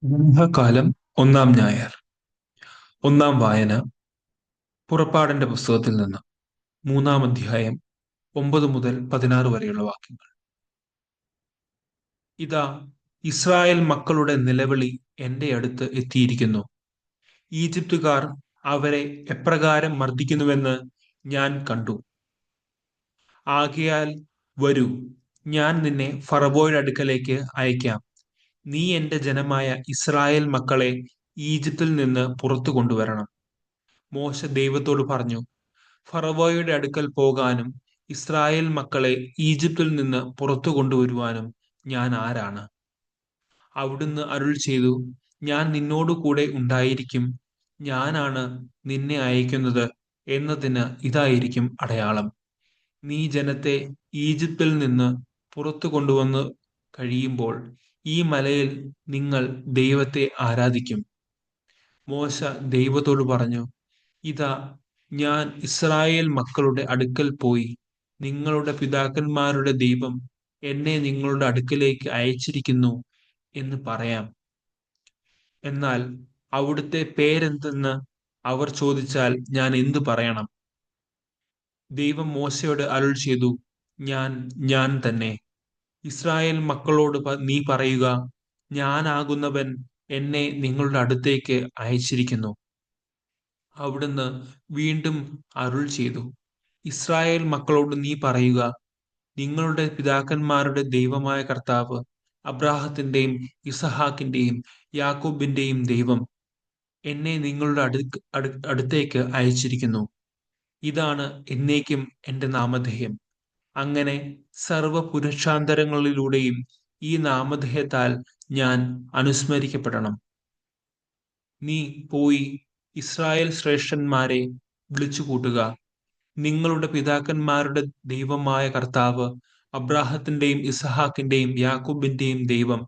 ഗ്രന്ഥകാലം ഒന്നാം ഞായർ. ഒന്നാം വായന പുറപ്പാടിന്റെ പുസ്തകത്തിൽ നിന്ന്. മൂന്നാം അധ്യായം 9 മുതൽ 16 വരെയുള്ള വാക്യങ്ങൾ. ഇതാ, ഇസ്രായേൽ മക്കളുടെ നിലവിളി എന്റെ അടുത്ത് എത്തിയിരിക്കുന്നു. ഈജിപ്തുകാർ അവരെ എപ്രകാരം മർദ്ദിക്കുന്നുവെന്ന് ഞാൻ കണ്ടു. ആകയാൽ വരൂ, ഞാൻ നിന്നെ ഫറവോയുടെ അടുക്കലേക്ക് അയക്കാം. നീ എന്റെ ജനമായ ഇസ്രായേൽ മക്കളെ ഈജിപ്തിൽ നിന്ന് പുറത്തു കൊണ്ടുവരണം. മോശ ദൈവത്തോട് പറഞ്ഞു, ഫറവോയുടെ അടുക്കൽ പോകാനും ഇസ്രായേൽ മക്കളെ ഈജിപ്തിൽ നിന്ന് പുറത്തു കൊണ്ടുവരുവാനും ഞാൻ ആരാണ്? അവിടുന്ന് അരുൾ ചെയ്തു, ഞാൻ നിന്നോട് കൂടെ ഉണ്ടായിരിക്കും. ഞാനാണ് നിന്നെ അയക്കുന്നത് എന്നതിന് ഇതായിരിക്കും അടയാളം. നീ ജനത്തെ ഈജിപ്തിൽ നിന്ന് പുറത്തു കൊണ്ടുവന്ന് കഴിയുമ്പോൾ ഈ മലയിൽ നിങ്ങൾ ദൈവത്തെ ആരാധിക്കും. മോശ ദൈവത്തോട് പറഞ്ഞു, ഇതാ, ഞാൻ ഇസ്രായേൽ മക്കളുടെ അടുക്കൽ പോയി നിങ്ങളുടെ പിതാക്കന്മാരുടെ ദൈവം എന്നെ നിങ്ങളുടെ അടുക്കലേക്ക് അയച്ചിരിക്കുന്നു എന്ന് പറയാം. എന്നാൽ അവിടുത്തെ പേരെന്തെന്ന് അവർ ചോദിച്ചാൽ ഞാൻ എന്തു പറയണം? ദൈവം മോശയോട് അരുൾ ചെയ്തു, ഞാൻ തന്നെ. ഇസ്രായേൽ മക്കളോട് നീ പറയുക, ഞാനാകുന്നവൻ എന്നെ നിങ്ങളുടെ അടുത്തേക്ക് അയച്ചിരിക്കുന്നു. അവിടുന്ന് വീണ്ടും അരുൾ ചെയ്തു, ഇസ്രായേൽ മക്കളോട് നീ പറയുക, നിങ്ങളുടെ പിതാക്കന്മാരുടെ ദൈവമായ കർത്താവ്, അബ്രാഹത്തിന്റെയും ഇസഹാക്കിന്റെയും യാക്കോബിന്റെയും ദൈവം എന്നെ നിങ്ങളുടെ അടുത്തേക്ക് അയച്ചിരിക്കുന്നു. ഇതാണ് എന്നേക്കും എന്റെ നാമധേയം. അങ്ങനെ സർവ പുരുഷാന്തരങ്ങളിലൂടെയും ഈ നാമധേയത്താൽ ഞാൻ അനുസ്മരിക്കപ്പെടണം. നീ പോയി ഇസ്രായേൽ ശ്രേഷ്ഠന്മാരെ വിളിച്ചുകൂട്ടുക. നിങ്ങളുടെ പിതാക്കന്മാരുടെ ദൈവമായ കർത്താവ്, അബ്രാഹത്തിന്റെയും ഇസഹാക്കിന്റെയും യാക്കോബിന്റെയും ദൈവം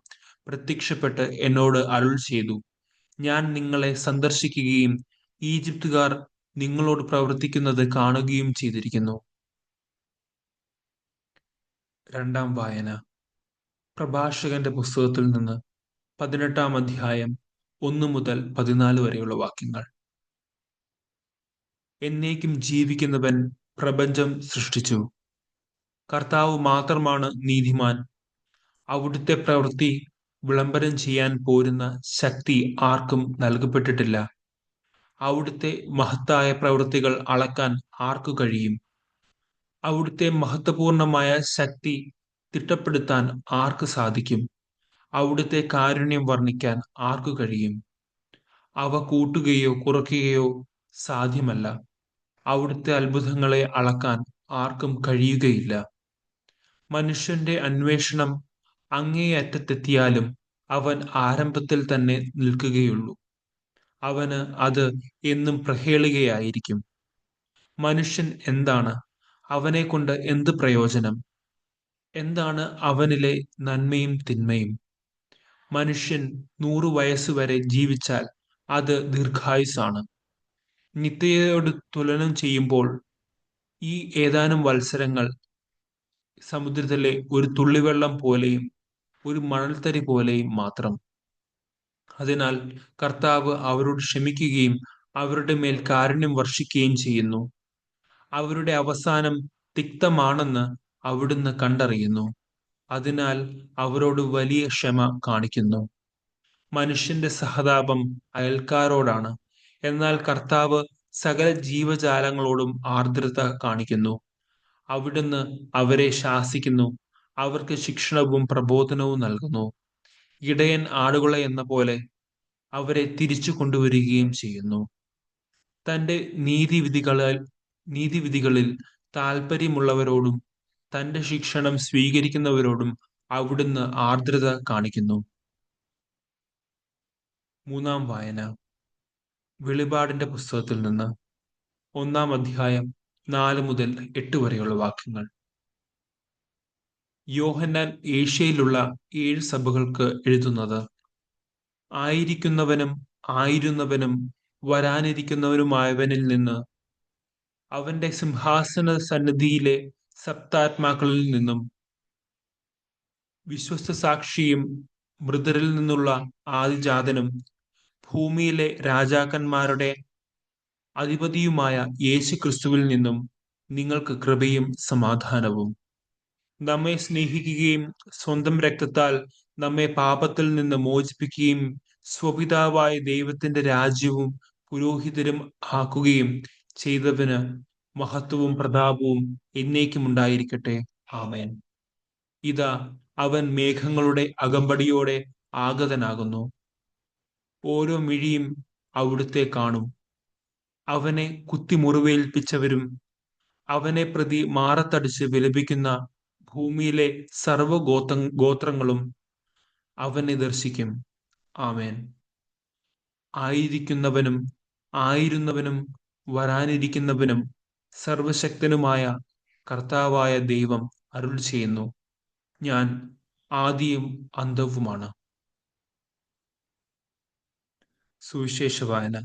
പ്രത്യക്ഷപ്പെട്ട് എന്നോട് അരുൾ ചെയ്തു, ഞാൻ നിങ്ങളെ സന്ദർശിക്കുകയും ഈജിപ്തുകാർ നിങ്ങളോട് പ്രവർത്തിക്കുന്നത് കാണുകയും ചെയ്തിരിക്കുന്നു. രണ്ടാം വായന പ്രഭാഷകന്റെ പുസ്തകത്തിൽ നിന്ന്. 18 അധ്യായം 1 മുതൽ 14 വരെയുള്ള വാക്യങ്ങൾ. എന്നേക്കും ജീവിക്കുന്നവൻ പ്രപഞ്ചം സൃഷ്ടിച്ചു. കർത്താവ് മാത്രമാണ് നീതിമാൻ. അവിടുത്തെ പ്രവൃത്തി വിളംബരം ചെയ്യാൻ പോരുന്ന ശക്തി ആർക്കും നൽകപ്പെട്ടിട്ടില്ല. അവിടുത്തെ മഹത്തായ പ്രവൃത്തികൾ അളക്കാൻ ആർക്കു കഴിയും? അവിടുത്തെ മഹത്വപൂർണമായ ശക്തി തിട്ടപ്പെടുത്താൻ ആർക്ക് സാധിക്കും? അവിടുത്തെ കാരുണ്യം വർണ്ണിക്കാൻ ആർക്കു കഴിയും? അവ കൂട്ടുകയോ കുറയ്ക്കുകയോ സാധ്യമല്ല. അവിടുത്തെ അത്ഭുതങ്ങളെ അളക്കാൻ ആർക്കും കഴിയുകയില്ല. മനുഷ്യന്റെ അന്വേഷണം അങ്ങേയറ്റത്തെത്തിയാലും അവൻ ആരംഭത്തിൽ തന്നെ നിൽക്കുകയുള്ളൂ. അവന് അത് എന്നും പ്രഹേളികയായിരിക്കും. മനുഷ്യൻ എന്താണ്? അവനെ കൊണ്ട് എന്ത് പ്രയോജനം? എന്താണ് അവനിലെ നന്മയും തിന്മയും? മനുഷ്യൻ 100 വയസ്സുവരെ ജീവിച്ചാൽ അത് ദീർഘായുസ്സാണ്. നിത്യതയോട് തുലനം ചെയ്യുമ്പോൾ ഈ ഏതാനും വത്സരങ്ങൾ സമുദ്രത്തിലെ ഒരു തുള്ളിവെള്ളം പോലെയും ഒരു മണൽത്തരി പോലെയും മാത്രം. അതിനാൽ കർത്താവ് അവരോട് ക്ഷമിക്കുകയും അവരുടെ മേൽ കാരുണ്യം വർഷിക്കുകയും ചെയ്യുന്നു. അവരുടെ അവസാനം തിക്തമാണെന്ന് അവിടുന്ന് കണ്ടറിയുന്നു. അതിനാൽ അവരോട് വലിയ ക്ഷമ കാണിക്കുന്നു. മനുഷ്യന്റെ സഹതാപം അയൽക്കാരോടാണ്, എന്നാൽ കർത്താവ് സകല ജീവജാലങ്ങളോടും ആർദ്രത കാണിക്കുന്നു. അവിടുന്ന് അവരെ ശാസിക്കുന്നു, അവർക്ക് ശിക്ഷണവും പ്രബോധനവും നൽകുന്നു. ഇടയൻ ആടുകളെ എന്ന പോലെ അവരെ തിരിച്ചു കൊണ്ടുവരികയും ചെയ്യുന്നു. തന്റെ നീതിവിധികളിൽ താല്പര്യമുള്ളവരോടും തന്റെ ശിക്ഷണം സ്വീകരിക്കുന്നവരോടും അവിടുന്ന് ആർദ്രത കാണിക്കുന്നു. മൂന്നാം വായന വെളിപാടിന്റെ പുസ്തകത്തിൽ നിന്ന്. 1 അധ്യായം 4 മുതൽ 8 വരെയുള്ള വാക്യങ്ങൾ. യോഹന്നാൻ ഏഷ്യയിലുള്ള 7 സഭകൾക്ക് എഴുതുന്നത്. ആയിരിക്കുന്നവനും ആയിരുന്നവനും വരാനിരിക്കുന്നവനുമായവനിൽ നിന്ന്, അവന്റെ സിംഹാസന സന്നിധിയിലെ സപ്താത്മാക്കളിൽ നിന്നും, വിശ്വസ്ത സാക്ഷിയും മൃതരിൽ നിന്നുള്ള ആദിജാതനും ഭൂമിയിലെ രാജാക്കന്മാരുടെ അധിപതിയുമായ യേശു ക്രിസ്തുവിൽ നിന്നും നിങ്ങൾക്ക് കൃപയും സമാധാനവും. നമ്മെ സ്നേഹിക്കുകയും സ്വന്തം രക്തത്താൽ നമ്മെ പാപത്തിൽ നിന്ന് മോചിപ്പിക്കുകയും സ്വപിതാവായ ദൈവത്തിന്റെ രാജ്യവും പുരോഹിതരും ആക്കുകയും ചെയ്തവന് മഹത്വവും പ്രതാപവും എന്നേക്കും ഉണ്ടായിരിക്കട്ടെ. ആമേൻ. ഇതാ, അവൻ മേഘങ്ങളുടെ അകമ്പടിയോടെ ആഗതനാകുന്നു. ഓരോ മിഴിയും അവിടുത്തെ കാണും. അവനെ കുത്തി മുറിവേൽപ്പിച്ചവരും അവനെ പ്രതി മാറത്തടിച്ച് വിലപിക്കുന്ന ഭൂമിയിലെ ഗോത്രങ്ങളും അവനെ ദർശിക്കും. ആമേൻ. ആയിരിക്കുന്നവനും ആയിരുന്നവനും വരാനിരിക്കുന്നവനും സർവശക്തനുമായ കർത്താവായ ദൈവം അരുൾ ചെയ്യുന്നു, ഞാൻ ആദിയും അന്തവുമാണ്. സുവിശേഷ വായന.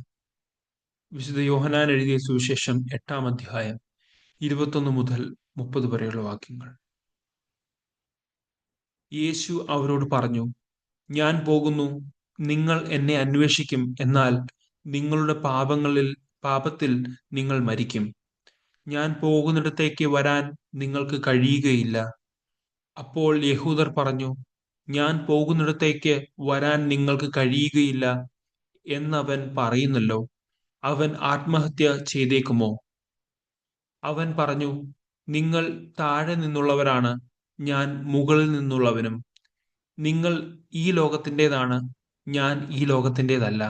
വിശുദ്ധ യോഹന്നാൻ എഴുതിയ സുവിശേഷം 8-ാം അധ്യായം 21 മുതൽ 30 വരെയുള്ള വാക്യങ്ങൾ. യേശു അവരോട് പറഞ്ഞു, ഞാൻ പോകുന്നു, നിങ്ങൾ എന്നെ അന്വേഷിക്കും, എന്നാൽ നിങ്ങളുടെ പാപത്തിൽ നിങ്ങൾ മരിക്കും. ഞാൻ പോകുന്നിടത്തേക്ക് വരാൻ നിങ്ങൾക്ക് കഴിയുകയില്ല. അപ്പോൾ യഹൂദർ പറഞ്ഞു, ഞാൻ പോകുന്നിടത്തേക്ക് വരാൻ നിങ്ങൾക്ക് കഴിയുകയില്ല എന്നവൻ പറയുന്നല്ലോ, അവൻ ആത്മഹത്യ ചെയ്തേക്കുമോ? അവൻ പറഞ്ഞു, നിങ്ങൾ താഴെ നിന്നുള്ളവരാണ്, ഞാൻ മുകളിൽ നിന്നുള്ളവനും. നിങ്ങൾ ഈ ലോകത്തിൻ്റെതാണ്, ഞാൻ ഈ ലോകത്തിൻ്റെതല്ല.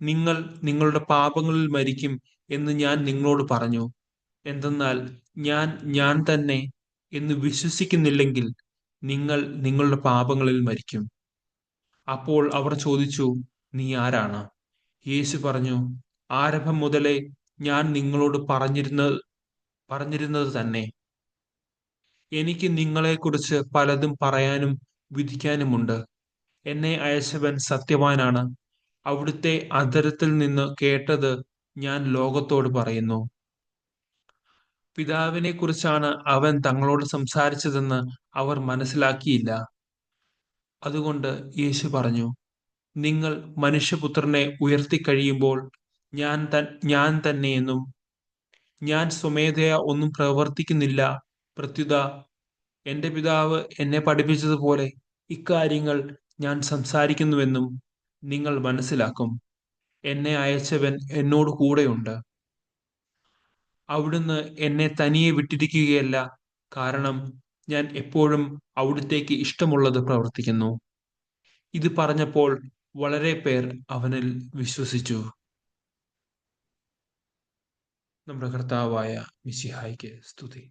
നിങ്ങൾ നിങ്ങളുടെ പാപങ്ങളിൽ മരിക്കും എന്ന് ഞാൻ നിങ്ങളോട് പറഞ്ഞു. എന്തെന്നാൽ ഞാൻ തന്നെ എന്ന് വിശ്വസിക്കുന്നില്ലെങ്കിൽ നിങ്ങൾ നിങ്ങളുടെ പാപങ്ങളിൽ മരിക്കും. അപ്പോൾ അവർ ചോദിച്ചു, നീ ആരാണ്? യേശു പറഞ്ഞു, ആരംഭം മുതലേ ഞാൻ നിങ്ങളോട് പറഞ്ഞിരുന്നത് തന്നെ. എനിക്ക് നിങ്ങളെക്കുറിച്ച് പലതും പറയാനും വിധിക്കാനുമുണ്ട്. എന്നെ അയച്ചവൻ സത്യവാനാണ്. അവിടുത്തെ അധരത്തിൽ നിന്ന് കേട്ടത് ഞാൻ ലോകത്തോട് പറയുന്നു. പിതാവിനെ കുറിച്ചാണ് അവൻ തങ്ങളോട് സംസാരിച്ചതെന്ന് അവർ മനസ്സിലാക്കിയില്ല. അതുകൊണ്ട് യേശു പറഞ്ഞു, നിങ്ങൾ മനുഷ്യപുത്രനെ ഉയർത്തിക്കഴിയുമ്പോൾ ഞാൻ തന്നെയെന്നും ഞാൻ സ്വമേധയാ ഒന്നും പ്രവർത്തിക്കുന്നില്ല, പ്രത്യുത എന്റെ പിതാവ് എന്നെ പഠിപ്പിച്ചതുപോലെ ഇക്കാര്യങ്ങൾ ഞാൻ സംസാരിക്കുന്നുവെന്നും നിങ്ങൾ മനസ്സിലാക്കും. എന്നെ അയച്ചവൻ എന്നോട് കൂടെയുണ്ട്. അവിടുന്ന് എന്നെ തനിയെ വിട്ടിരിക്കുകയല്ല, കാരണം ഞാൻ എപ്പോഴും അവിടുത്തേക്ക് ഇഷ്ടമുള്ളത് പ്രവർത്തിക്കുന്നു. ഇത് പറഞ്ഞപ്പോൾ വളരെ പേർ അവനിൽ വിശ്വസിച്ചു. നമ്മുടെ കർത്താവായ മിശിഹായ്ക്ക് സ്തുതി.